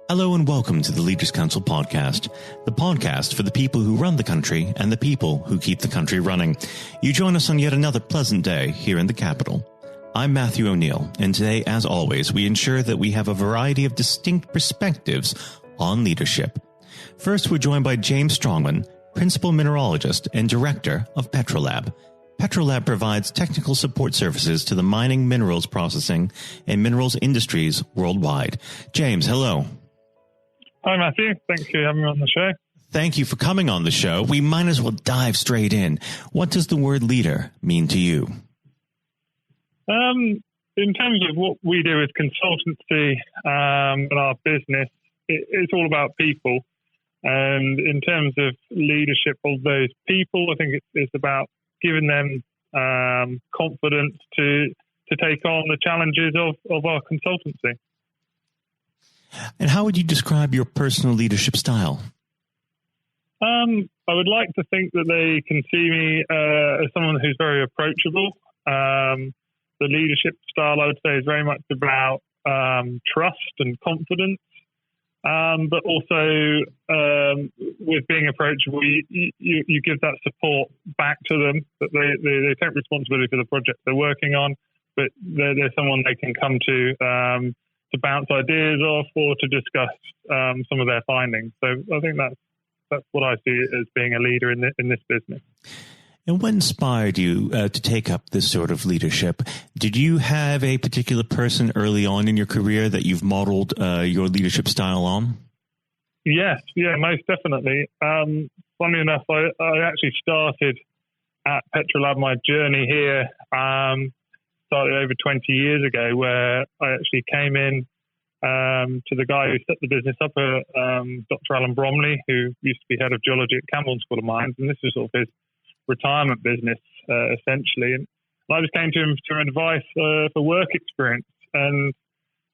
Hello and welcome to the Leaders Council podcast, the podcast for the people who run the country and the people who keep the country running. You join us on yet another pleasant day here in the capital. I'm Matthew O'Neill, and today, as always, we ensure that we have a variety of distinct perspectives on leadership. First, we're joined by James Strongman, Principal Mineralogist and Director of Petrolab. Petrolab provides technical support services to the mining, minerals processing, and minerals industries worldwide. James, hello. Hi, Matthew. Thanks for having me on the show. Thank you for coming on the show. We might as well dive straight in. What does the word leader mean to you? In terms of what we do as consultancy and our business, it's all about people. And in terms of leadership of those people, I think it's about giving them confidence to take on the challenges of our consultancy. And how would you describe your personal leadership style? I would like to think that they can see me as someone who's very approachable. The leadership style, I would say, is very much about trust and confidence, but also with being approachable, you give that support back to them, that they take responsibility for the project they're working on, but they're someone they can come to bounce ideas off or to discuss some of their findings. So I think that's what I see as being a leader in this business. And what inspired you to take up this sort of leadership? Did you have a particular person early on in your career that you've modeled your leadership style on? Yes, most definitely. Funny enough, I actually started at Petrolab, my journey here, started over 20 years ago, where I actually came in to the guy who set the business up, Dr. Alan Bromley, who used to be head of geology at Camborne School of Mines, and this was sort of his retirement business, essentially. And I just came to him for advice for work experience, and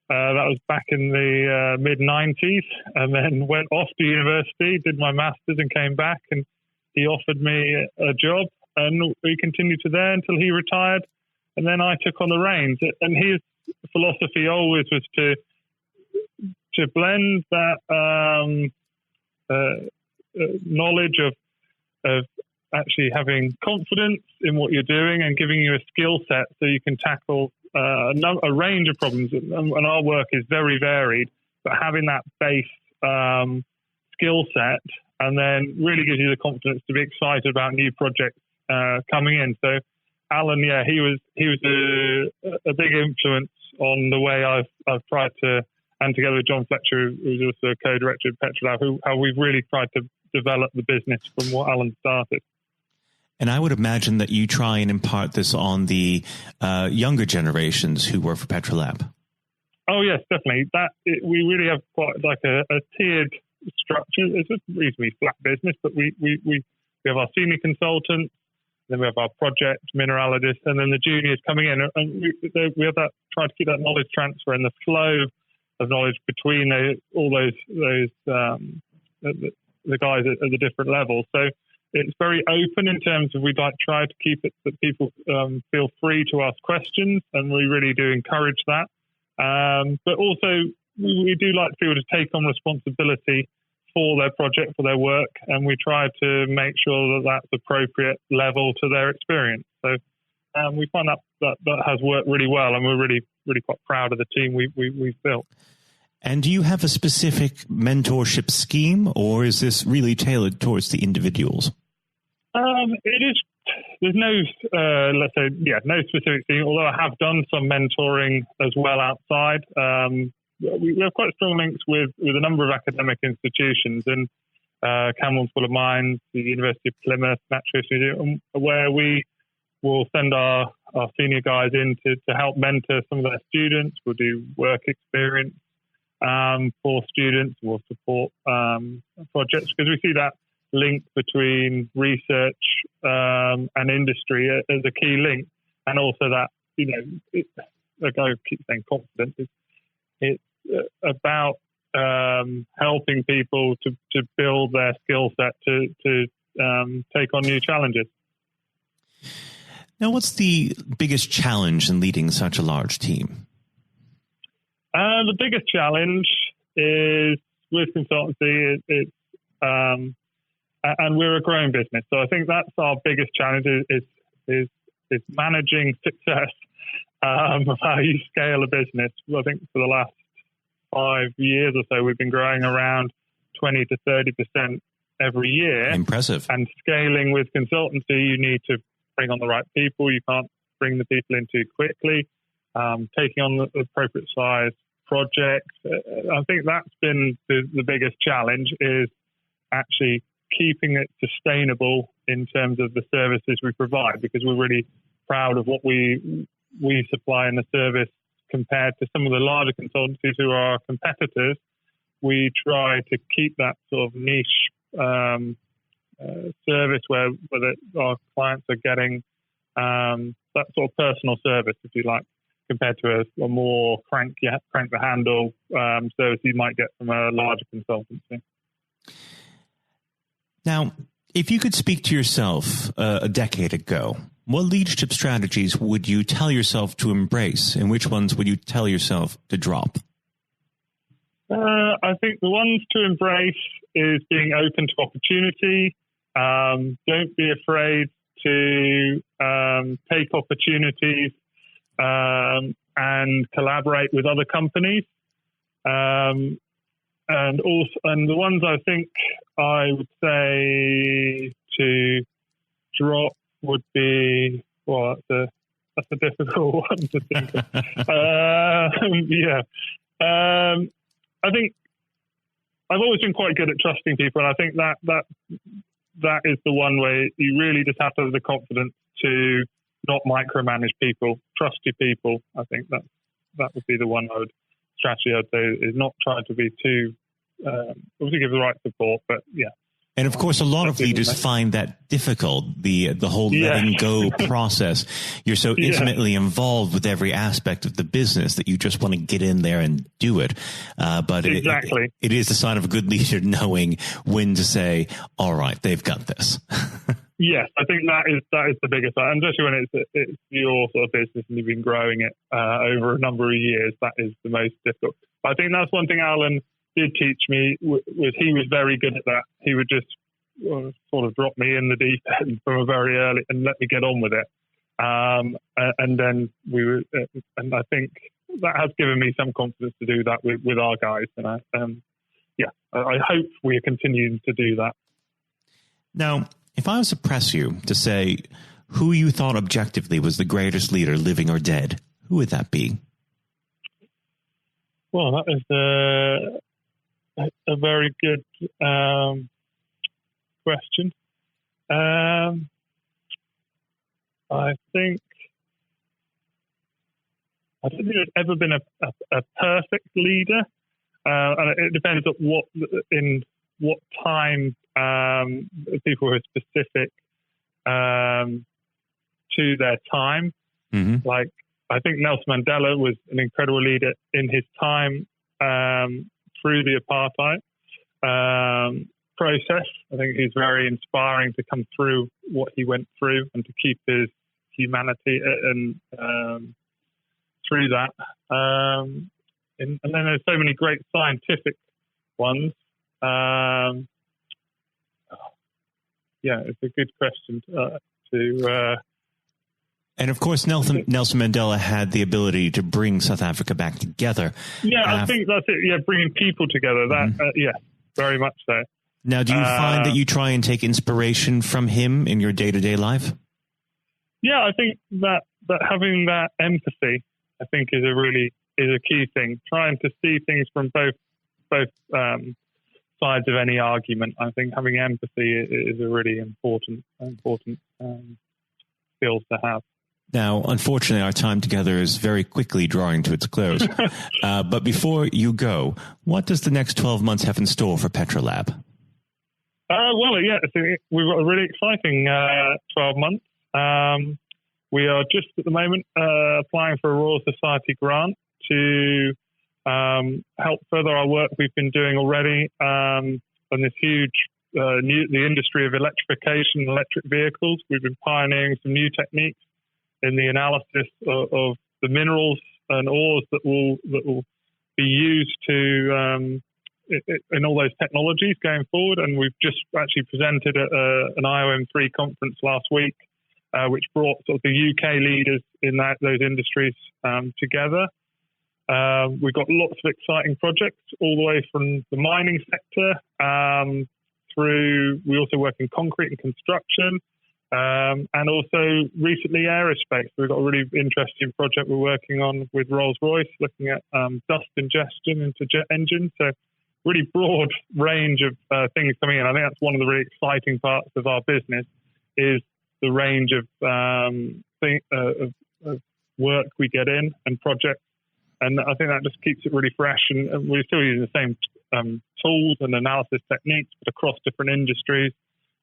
that was back in the mid-90s, and then went off to university, did my master's and came back, and he offered me a job, and we continued to there until he retired. And then I took on the reins, and his philosophy always was to blend that knowledge of actually having confidence in what you're doing and giving you a skill set so you can tackle a range of problems. And our work is very varied, but having that base skill set and then really gives you the confidence to be excited about new projects coming in. So Alan, he was a big influence on the way I've tried to, and together with John Fletcher, who's also a co-director at Petrolab, how we've really tried to develop the business from what Alan started. And I would imagine that you try and impart this on the younger generations who work for Petrolab. Oh yes, definitely. We really have quite like a tiered structure. It's a reasonably flat business, but we have our senior consultants. Then we have our project mineralogists, and then the juniors coming in, and we have that trying to keep that knowledge transfer and the flow of knowledge between all those the guys at the different levels. So it's very open in terms of we'd like to try to keep it that people feel free to ask questions, and we really do encourage that. But also we do like people to take on responsibility for their project, for their work, and we try to make sure that that's appropriate level to their experience. So we find that has worked really well, and we're really quite proud of the team we've built. And do you have a specific mentorship scheme, or is this really tailored towards the individuals? It is. There's no, no specific scheme, although I have done some mentoring as well outside. We have quite strong links with a number of academic institutions, and Camborne School of Mines, the University of Plymouth, Natural History Museum, where we will send our senior guys in to help mentor some of their students. We'll do work experience for students. We'll support projects, because we see that link between research and industry as a key link, and also that, like I keep saying, confidence. It's about helping people to build their skill set to take on new challenges. Now, what's the biggest challenge in leading such a large team? The biggest challenge is with consultancy, and we're a growing business. So I think that's our biggest challenge is managing success of how you scale a business. I think for the last 5 years or so, we've been growing around 20 to 30% every year. Impressive. And scaling with consultancy, you need to bring on the right people. You can't bring the people in too quickly. Taking on the appropriate size projects. I think that's been the biggest challenge, is actually keeping it sustainable in terms of the services we provide, because we're really proud of what we supply in the service compared to some of the larger consultancies who are our competitors. We try to keep that sort of niche service where our clients are getting that sort of personal service, if you like, compared to a more crank the handle service you might get from a larger consultancy. Now, if you could speak to yourself a decade ago, what leadership strategies would you tell yourself to embrace, and which ones would you tell yourself to drop? I think the ones to embrace is being open to opportunity. Don't be afraid to take opportunities and collaborate with other companies. And the ones I think I would say to drop would be, well, that's a difficult one to think of. I think I've always been quite good at trusting people, and I think that is the one way you really just have to have the confidence to not micromanage people, trust your people. I think that would be the one strategy I'd say, is not trying to be too, obviously give the right support, but yeah. And of course, a lot of leaders find that difficult, the whole letting go process. You're so intimately involved with every aspect of the business that you just want to get in there and do it. But exactly. It is the sign of a good leader knowing when to say, all right, they've got this. Yes, I think that is the biggest, and especially when it's your sort of business and you've been growing it over a number of years, that is the most difficult. I think that's one thing Alan did teach me, was he was very good at that. He would just sort of drop me in the deep end from a very early and let me get on with it. And then and I think that has given me some confidence to do that with our guys. And I hope we are continuing to do that. Now, if I was to press you to say who you thought objectively was the greatest leader, living or dead, who would that be? Well, that is a very good question. I don't think there's ever been a perfect leader, and it depends on what time people who are specific to their time. Mm-hmm. Like, I think Nelson Mandela was an incredible leader in his time through the apartheid process. I think he's very inspiring to come through what he went through and to keep his humanity and through that. And then there's so many great scientific ones. It's a good question to. And of course, Nelson Mandela had the ability to bring South Africa back together. Yeah, I think that's it. Yeah, bringing people together. That, very much so. Now, do you find that you try and take inspiration from him in your day-to-day life? Yeah, I think that having that empathy, I think, is a key thing. Trying to see things from both sides of any argument. I think having empathy is a really important skill to have. Now, unfortunately, our time together is very quickly drawing to its close. But before you go, what does the next 12 months have in store for Petrolab? We've got a really exciting 12 months. We are just at the moment applying for a Royal Society grant to help further our work we've been doing already on this huge the industry of electrification, electric vehicles. We've been pioneering some new techniques in the analysis of the minerals and ores that will be used to in all those technologies going forward. And we've just actually presented at an IOM3 conference last week, which brought sort of the UK leaders in those industries together. We've got lots of exciting projects all the way from the mining sector through. We also work in concrete and construction, and also recently aerospace. We've got a really interesting project we're working on with Rolls-Royce, looking at dust ingestion into jet engines. So really broad range of things coming in. I think that's one of the really exciting parts of our business is the range of work we get in and projects. And I think that just keeps it really fresh. And we're still using the same tools and analysis techniques, but across different industries.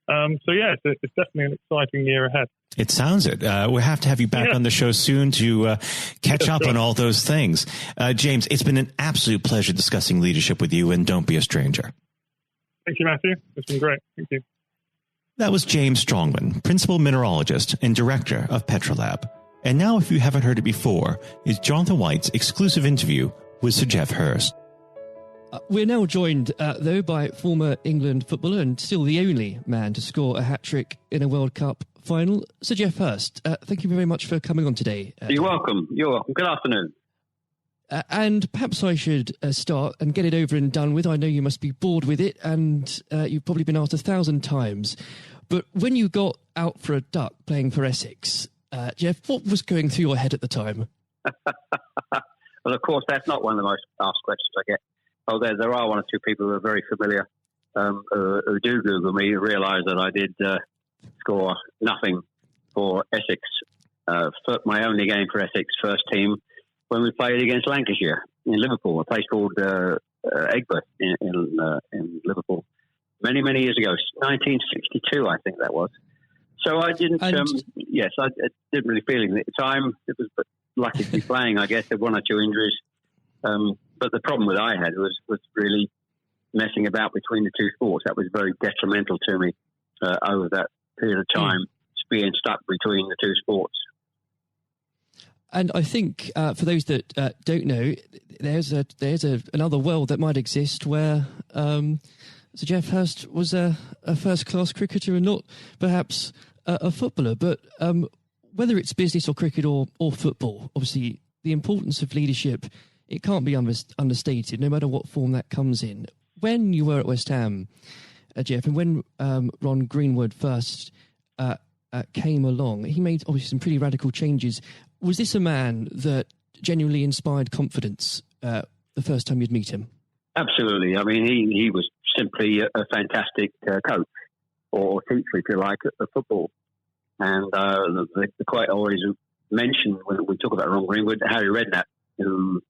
So, yeah, it's definitely an exciting year ahead. It sounds it. We'll have to have you back on the show soon to catch up on all those things. James, it's been an absolute pleasure discussing leadership with you, and don't be a stranger. Thank you, Matthew. It's been great. Thank you. That was James Strongman, Principal Mineralogist and Director of Petrolab. And now, if you haven't heard it before, is Jonathan White's exclusive interview with Sir Geoff Hurst. We're now joined, though, by former England footballer and still the only man to score a hat-trick in a World Cup final, Sir Geoff Hurst. Thank you very much for coming on today. You're welcome. You're welcome. Good afternoon. And perhaps I should start and get it over and done with. I know you must be bored with it, and you've probably been asked 1,000 times. But when you got out for a duck playing for Essex, Geoff, what was going through your head at the time? Well, of course, that's not one of the most asked questions I get. Oh, there are one or two people who are very familiar who do Google me, who realise that I did score nothing for Essex. My only game for Essex first team when we played against Lancashire in Liverpool, a place called Egbert in Liverpool, many, many years ago, 1962, I think that was. So I didn't, I didn't really feel it at the time. It was lucky to be playing, I guess. There were one or two injuries. But the problem that I had was really messing about between the two sports. That was very detrimental to me over that period of time, being stuck between the two sports. And I think for those that don't know, there's another world that might exist where Sir Geoff Hurst was a first-class cricketer and not perhaps a footballer. But whether it's business or cricket or football, obviously the importance of leadership, it can't be understated, no matter what form that comes in. When you were at West Ham, Geoff, and when Ron Greenwood first came along, he made obviously some pretty radical changes. Was this a man that genuinely inspired confidence the first time you'd meet him? Absolutely. I mean, he was simply a fantastic coach or teacher, if you like, at football. And the quite always mentioned when we talk about Ron Greenwood, Harry Redknapp, who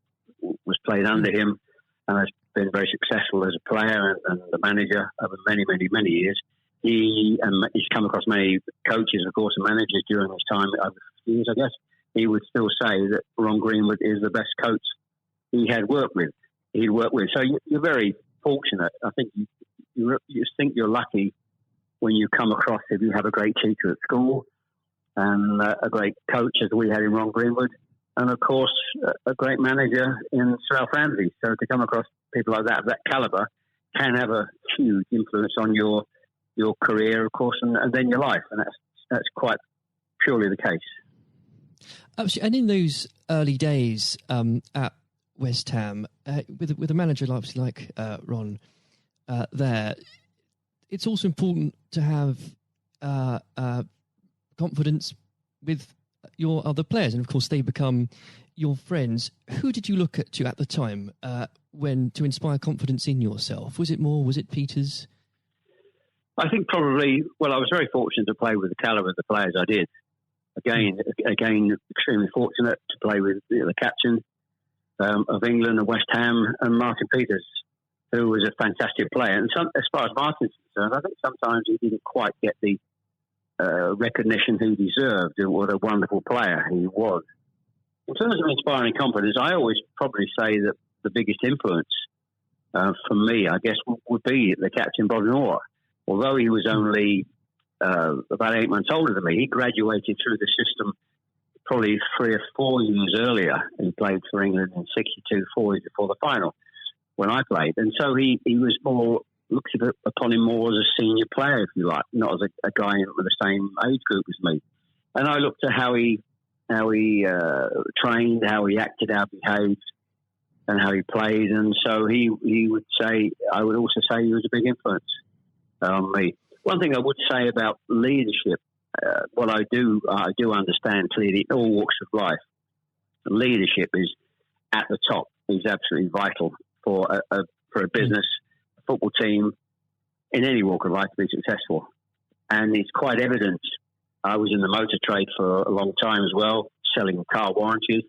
was played under him and has been very successful as a player and the manager over many, many, many years. He's come across many coaches, of course, and managers during his time, over 50 years, I guess. He would still say that Ron Greenwood is the best coach he'd worked with. So you're very fortunate. I think you think you're lucky when you come across, if you have a great teacher at school and a great coach as we had in Ron Greenwood, and of course a great manager in Sir Alf Ramsey. So to come across people like that of that calibre can have a huge influence on your career, of course, and then your life, and that's quite purely the case. Absolutely. And in those early days at West Ham, with a manager like Ron there, it's also important to have confidence with your other players, and of course they become your friends. Who did you look at the time when to inspire confidence in yourself? Was it Peters? I think probably. Well, I was very fortunate to play with the calibre of the players I did. Again, extremely fortunate to play with the captain of England and West Ham, and Martin Peters, who was a fantastic player. And as far as Martin's concerned, I think sometimes he didn't quite get the recognition he deserved, and what a wonderful player he was. In terms of inspiring confidence, I always probably say that the biggest influence for me, I guess, would be the captain, Bobby Moore. Although he was only about 8 months older than me, he graduated through the system probably 3 or 4 years earlier. He played for England in 62, 4 years before the final when I played. And so he was more, looked upon him more as a senior player, if you like, not as a guy with the same age group as me. And I looked at how he trained, how he acted, how he behaved, and how he played. And so he would say, I would also say he was a big influence on me. One thing I would say about leadership, what I do understand clearly in all walks of life, leadership is at the top, is absolutely vital for a business, a football team, in any walk of life to be successful. And it's quite evident. I was in the motor trade for a long time as well, selling car warranties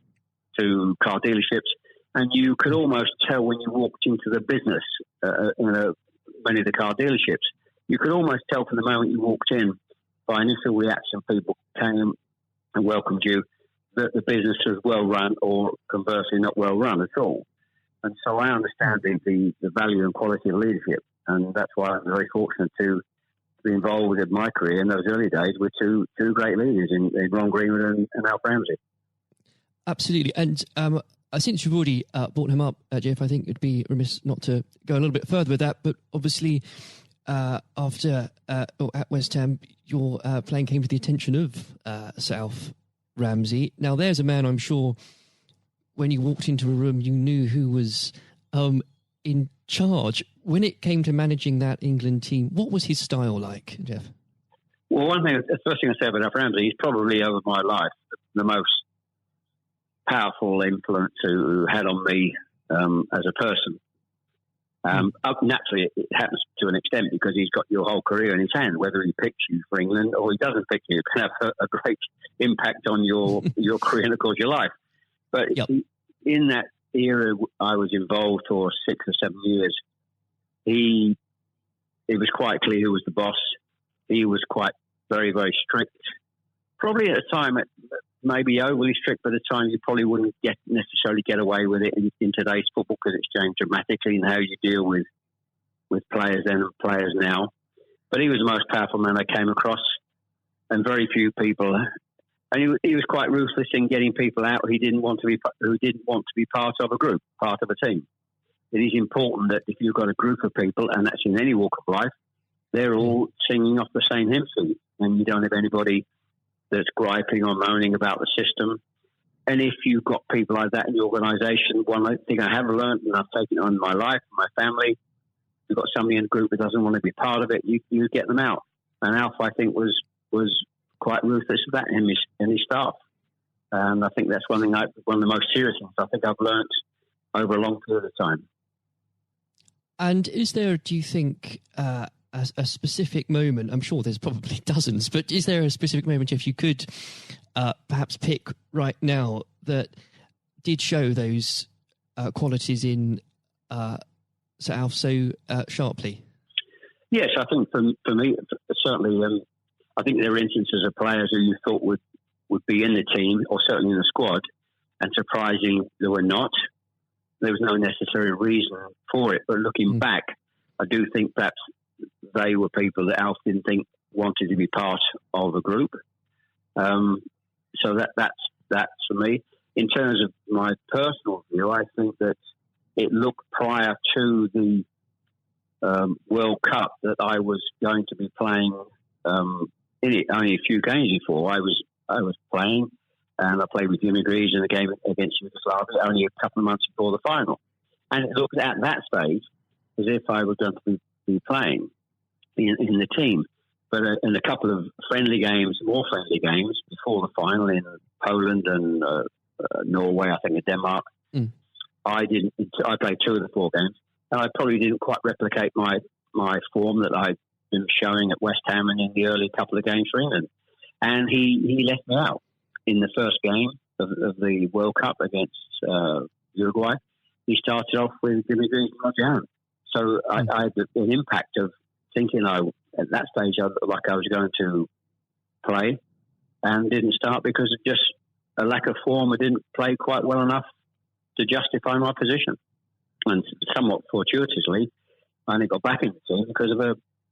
to car dealerships. And you could almost tell when you walked into the business, many of the car dealerships, you could almost tell from the moment you walked in by initial reaction, people came and welcomed you, that the business was well run or conversely not well run at all. And so I understand the value and quality of leadership. And that's why I'm very fortunate to be involved in my career in those early days with two great leaders in Ron Greenwood and Alf Ramsey. Absolutely. And since you've already brought him up, Jeff, I think it'd be remiss not to go a little bit further with that. But obviously, after at West Ham, your playing came to the attention of Sir Alf Ramsey. Now, there's a man I'm sure when you walked into a room, you knew who was in charge. When it came to managing that England team, what was his style like, Jeff? Well, the first thing I say about Alf Ramsey, he's probably over my life the most powerful influence who had on me as a person. Naturally, it happens to an extent because he's got your whole career in his hand. Whether he picks you for England or he doesn't pick you, it can have a great impact on your career and, of course, your life. But in that era I was involved for 6 or 7 years, it was quite clear who was the boss. He was quite very, very strict. Probably at the time, maybe overly strict, but at the time you probably wouldn't necessarily get away with it in today's football because it's changed dramatically in how you deal with players then and players now. But he was the most powerful man I came across, and very few people. And he was quite ruthless in getting people out who didn't want to be part of a group, part of a team. It is important that if you've got a group of people, and that's in any walk of life, they're all singing off the same hymn sheet, and you don't have anybody that's griping or moaning about the system. And if you've got people like that in your organisation, one thing I have learned, and I've taken it on in my life, my family, you've got somebody in a group that doesn't want to be part of it, you get them out. And Alf, I think, was quite ruthless with that in his staff. And I think that's one of the most serious things I think I've learned over a long period of time. And is there, do you think, a specific moment, I'm sure there's probably dozens, but is there a specific moment, if you could perhaps pick right now, that did show those qualities in Sir Alf so sharply? Yes, I think for me, certainly, I think there are instances of players who you thought would be in the team or certainly in the squad, and surprising they were not. There was no necessary reason for it, but looking back, I do think perhaps they were people that Alf didn't think wanted to be part of a group. So that's for me. In terms of my personal view, I think that it looked prior to the World Cup that I was going to be playing in it. Only a few games before I was playing, and I played with Jimmy Greaves in the game against Yugoslavia only a couple of months before the final. And it looked at that stage as if I was going to be playing in the team. But in a couple of more friendly games before the final in Poland and Norway, I think, and Denmark, I played 2 of the 4 games, and I probably didn't quite replicate my form that I'd been showing at West Ham and in the early couple of games for England. And he left me out in the first game of the World Cup against Uruguay. He started off with Jimmy Greaves and Roger Allen. So I had an impact of thinking at that stage I looked like I was going to play, and didn't start because of just a lack of form. I didn't play quite well enough to justify my position. And somewhat fortuitously, I only got back in the team because of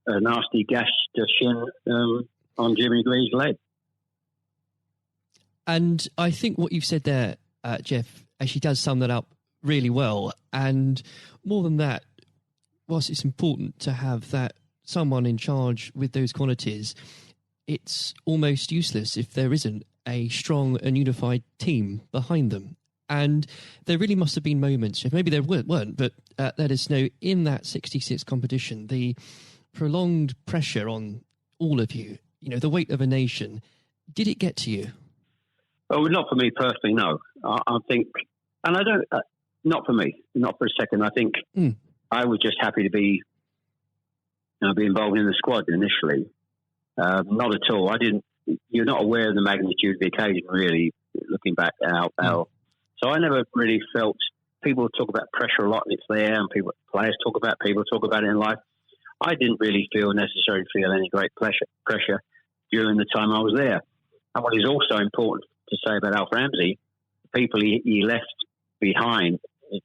a nasty gash to shin on Jimmy Greaves' leg. And I think what you've said there, Jeff, actually does sum that up really well. And more than that, whilst it's important to have that someone in charge with those qualities, it's almost useless if there isn't a strong and unified team behind them. And there really must have been moments, maybe there weren't, but let us know, in that 66 competition, the prolonged pressure on all of you, the weight of a nation, did it get to you? Oh, not for me personally, no. I think, and I don't, not for me, not for a second. I think I was just happy to be involved in the squad initially. Not at all. You're not aware of the magnitude of the occasion, really, looking back out. So I never really felt, people talk about pressure a lot, and it's there, and players talk about it in life. I didn't really necessarily feel any great pressure during the time I was there. And what is also important to say about Alf Ramsey, the people he left behind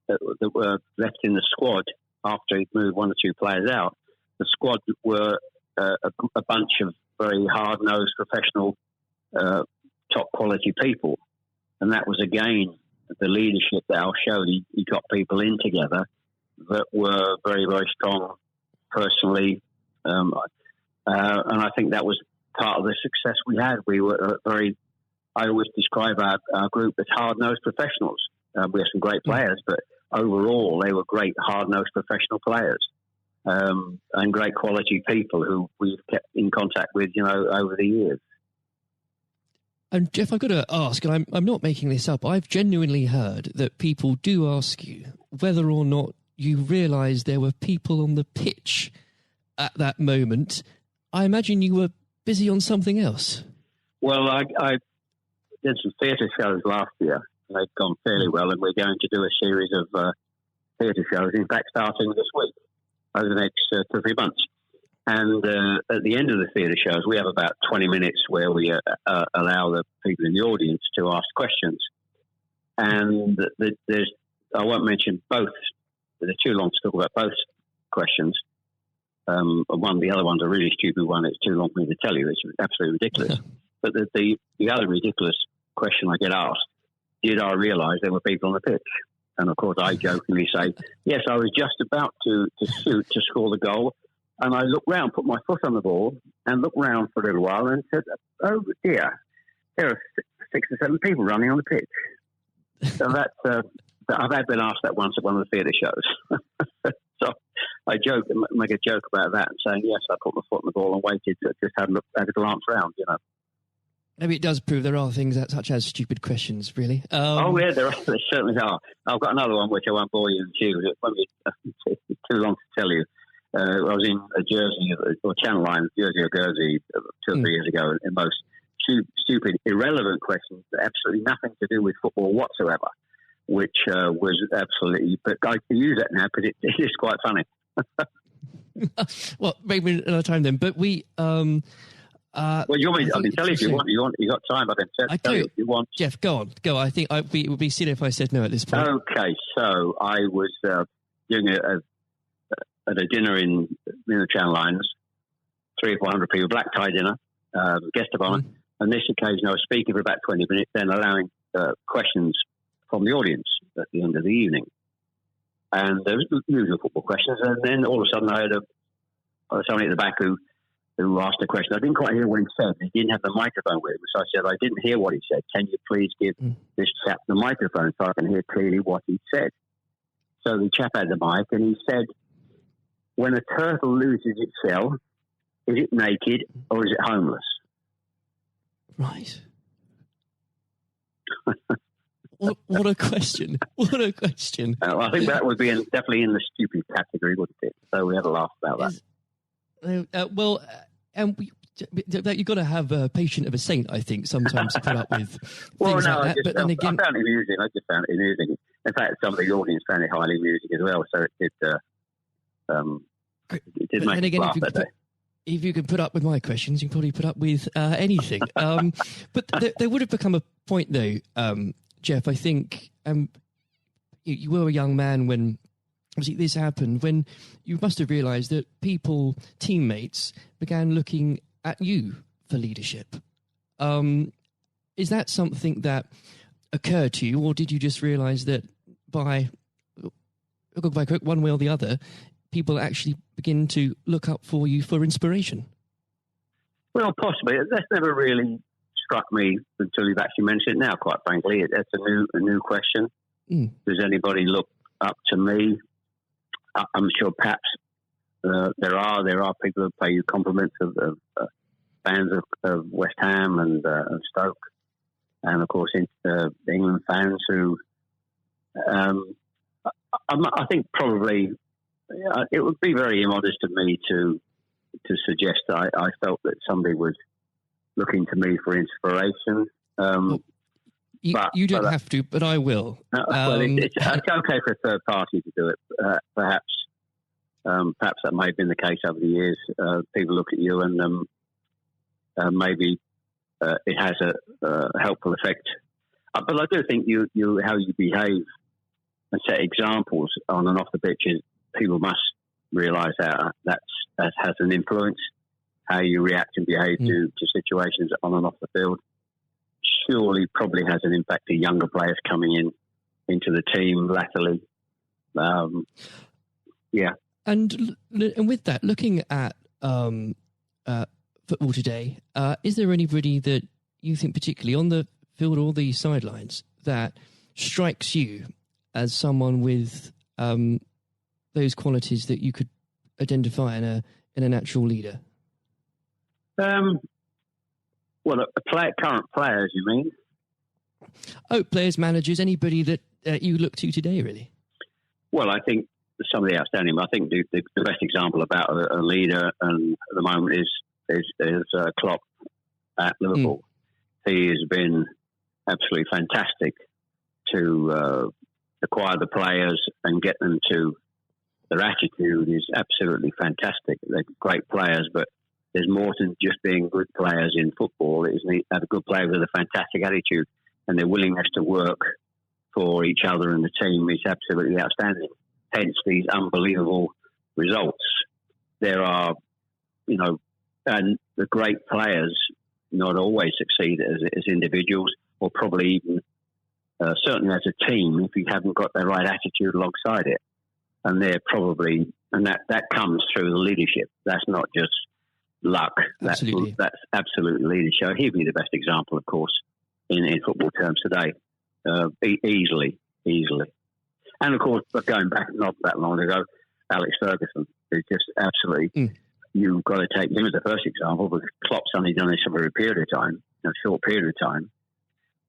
that were left in the squad after he'd moved one or two players out, the squad were a bunch of very hard-nosed, professional, top-quality people. And that was, again, the leadership that Al showed. He got people in together that were very, very strong personally. And I think that was part of the success we had. We were I always describe our group as hard-nosed professionals. We have some great players, but overall they were great hard-nosed professional players. And great quality people who we've kept in contact with, over the years. And Jeff, I've got to ask, and I'm not making this up, I've genuinely heard that people do ask you whether or not you realise there were people on the pitch at that moment. I imagine you were busy on something else. Well, I did some theatre shows last year. They've gone fairly well, and we're going to do a series of theatre shows, in fact, starting this week, over the next 2 or 3 months. And at the end of the theatre shows, we have about 20 minutes where we allow the people in the audience to ask questions. And I won't mention both. They're too long to talk about both questions. The other one's a really stupid one. It's too long for me to tell you. It's absolutely ridiculous. But the other ridiculous question I get asked, did I realise there were people on the pitch? And of course, I jokingly say, yes, I was just about to shoot to score the goal. And I looked round, put my foot on the ball, and looked round for a little while and said, oh dear, there are 6 or 7 people running on the pitch. So I've been asked that once at one of the theatre shows. So I make a joke about that and saying, yes, I put my foot on the ball and waited to just have a glance round, Maybe it does prove there are things such as stupid questions, really. Oh, yeah, there certainly are. I've got another one which I won't bore you with. It's too long to tell you. I was in a Jersey, or Channel Line, Jersey or Guernsey, 2 or 3 years ago, and most stupid, irrelevant questions, absolutely nothing to do with football whatsoever, which was absolutely, but I can use that now because it is quite funny. Well, maybe another time then, but we... well, you want me? I can tell you if you want. You got time? I can tell you if you want. Jeff, go on. I think it would be silly if I said no at this point. Okay, so I was doing at a dinner in the Channel Lines, 300 or 400 people, black tie dinner, guest of honour. On this occasion, I was speaking for about 20 minutes, then allowing questions from the audience at the end of the evening. And there was the usual football questions, and then all of a sudden I had somebody at the back who asked a question. I didn't quite hear what he said. He didn't have the microphone with him, so I said, I didn't hear what he said. Can you please give this chap the microphone so I can hear clearly what he said? So the chap had the mic, and he said, when a turtle loses its shell, is it naked or is it homeless? Right. What a question. What a question. I think that would be definitely in the stupid category, wouldn't it? So we had a laugh about that. You've got to have a patient of a saint, I think, sometimes to put up with things like that. I just found it amusing. In fact, some of the audience found it highly amusing as well, so it did make me laugh that day. If you can put up with my questions, you can probably put up with anything. But there would have become a point, though, Jeff, I think you were a young man when obviously this happened, when you must have realised that teammates, began looking at you for leadership. is that something that occurred to you, or did you just realise that by one way or the other, people actually begin to look up for you for inspiration? Well, possibly. That's never really struck me until you've actually mentioned it now, quite frankly. It's a new question. Does anybody look up to me? I'm sure perhaps there are people who pay you compliments of fans of West Ham and Stoke, and of course the England fans who I think probably it would be very immodest of me to suggest that I felt that somebody was looking to me for inspiration. You don't have to, but I will. It's okay for a third party to do it. Perhaps that may have been the case over the years. People look at you and maybe it has a helpful effect. But I do think you how you behave and set examples on and off the pitches, people must realise that has an influence. How you react and behave to situations on and off the field surely probably has an impact to younger players coming into the team latterly. And with that, looking at football today, is there anybody that you think particularly on the field or the sidelines that strikes you as someone with those qualities that you could identify in a natural leader? Well, current players, you mean? Oh, players, managers, anybody that you look to today, really? Well, I think some of the outstanding. I think the best example about a leader at the moment is Klopp at Liverpool. He has been absolutely fantastic to acquire the players and get them to. Their attitude is absolutely fantastic. They're great players, but there's more than just being good players in football. It is to have a good player with a fantastic attitude, and their willingness to work for each other and the team is absolutely outstanding. Hence these unbelievable results. There are, and the great players not always succeed as individuals, or probably even certainly as a team if you haven't got the right attitude alongside it. And they're probably, and that comes through the leadership. That's not just luck. Absolutely. That's absolutely leadership. He'd be the best example, of course, in football terms today, easily. And of course, but going back not that long ago, Alex Ferguson is just absolutely. You've got to take him as the first example, because Klopp's only done this over a period of time, a short period of time.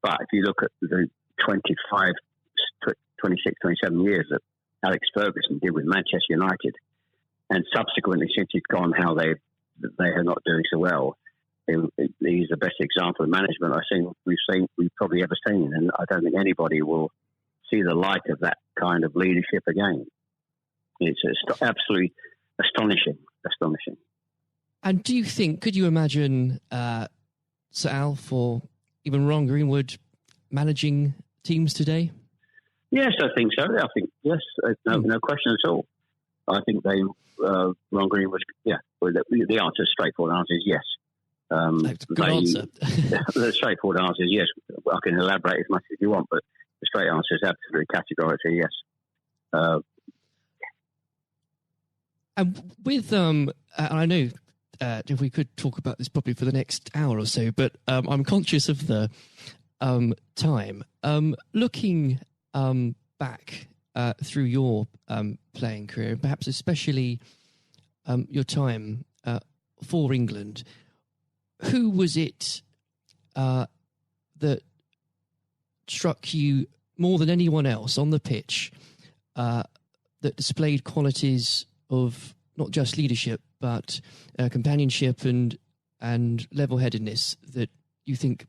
But if you look at the 25, 26, 27 years that Alex Ferguson did with Manchester United, and subsequently since he's gone, how they are not doing so well. He's the best example of management we've probably ever seen, and I don't think anybody will see the light of that kind of leadership again. It's absolutely astonishing. And do you think, could you imagine Sir Alf or even Ron Greenwood managing teams today? Yes, I think so. I think yes, no question at all. I think Ron Greenwood. Yeah, well, the answer, straightforward answer is yes. That's a good answer. The straightforward answer is yes. I can elaborate as much as you want, but the straight answer is absolutely categorically yes. And with I know if we could talk about this probably for the next hour or so, but I'm conscious of the time. Looking back through your playing career, perhaps especially your time for England, who was it that struck you more than anyone else on the pitch that displayed qualities of not just leadership but companionship and level-headedness that you think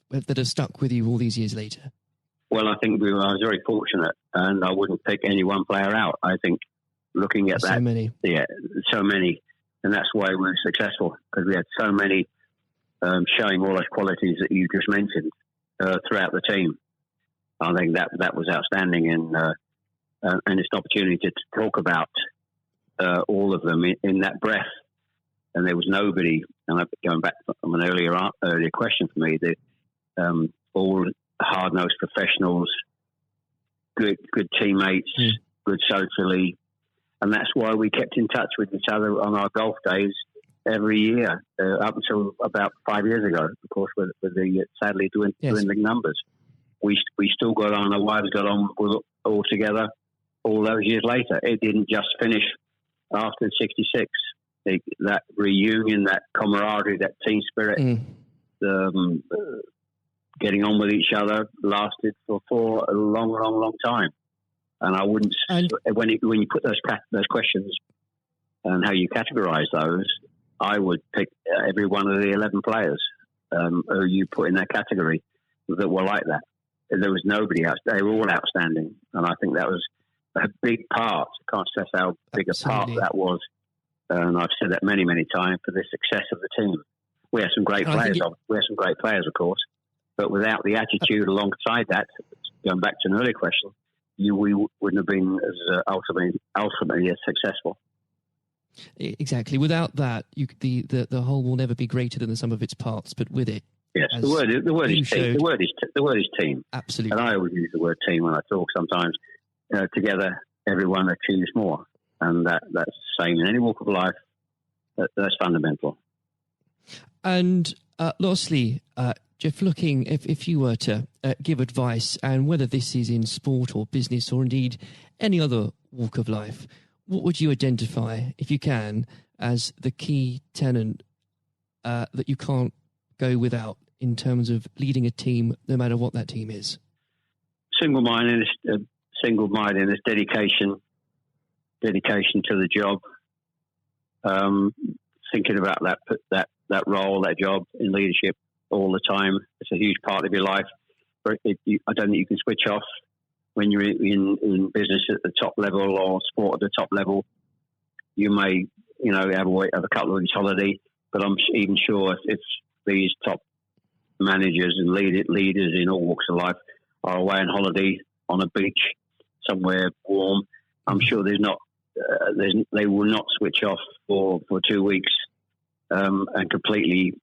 that have stuck with you all these years later? Well, I think I was very fortunate, and I wouldn't pick any one player out. I think looking at that, so many, and that's why we were successful, because we had so many showing all those qualities that you just mentioned throughout the team. I think that was outstanding, and it's an opportunity to talk about all of them in that breath. And there was nobody. And going back from an earlier question for me, all hard-nosed professionals, good teammates, good socially. And that's why we kept in touch with each other on our golf days every year, up until about 5 years ago, of course, with the sadly dwindling numbers. We still got on, our wives got on all together all those years later. It didn't just finish after 66. That reunion, that camaraderie, that team spirit, getting on with each other lasted for a long time. And I wouldn't, when you put those questions and how you categorize those, I would pick every one of the 11 players who you put in that category that were like that. There was nobody else. They were all outstanding. And I think that was a big part. I can't stress how big a part that was. And I've said that many, many times, for the success of the team. We had some great players. We had some great players, of course. But without the attitude alongside that, going back to an earlier question, we wouldn't have been as ultimately as successful. Exactly. Without that, the whole will never be greater than the sum of its parts. But with it, yes, the word is team. The word is team. Absolutely. And I always use the word team when I talk. Sometimes together, everyone achieves more, and that's the same in any walk of life. That's fundamental. And lastly, Jeff, looking, if you were to give advice, and whether this is in sport or business or indeed any other walk of life, what would you identify, if you can, as the key tenet that you can't go without in terms of leading a team, no matter what that team is? Single-mindedness, dedication to the job, thinking about that role, that job in leadership all the time. It's a huge part of your life. I don't think you can switch off when you're in business at the top level or sport at the top level. You may, have a couple of weeks holiday, but I'm even sure if these top managers and leaders in all walks of life are away on holiday on a beach somewhere warm, I'm sure they will not switch off for 2 weeks and completely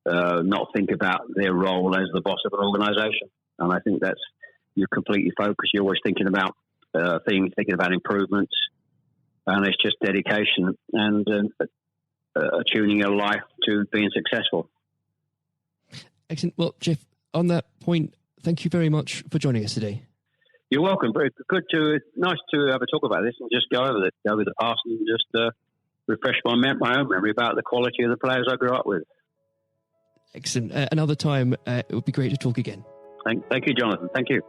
not think about their role as the boss of an organisation. And I think you're completely focused. You're always thinking about things, thinking about improvements, and it's just dedication and tuning your life to being successful. Excellent. Well, Jeff, on that point, thank you very much for joining us today. You're welcome. Very good nice to have a talk about this and just go over the past and just refresh my own memory about the quality of the players I grew up with. Excellent. Another time, it would be great to talk again. Thank you, Jonathan. Thank you.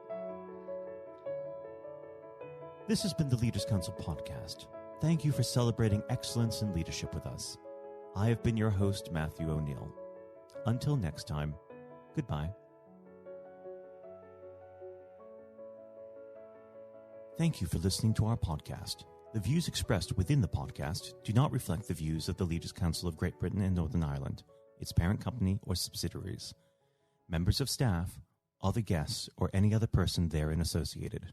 This has been the Leaders Council podcast. Thank you for celebrating excellence in leadership with us. I have been your host, Matthew O'Neill. Until next time, goodbye. Thank you for listening to our podcast. The views expressed within the podcast do not reflect the views of the Leaders Council of Great Britain and Northern Ireland, its parent company or subsidiaries, members of staff, other guests, or any other person therein associated.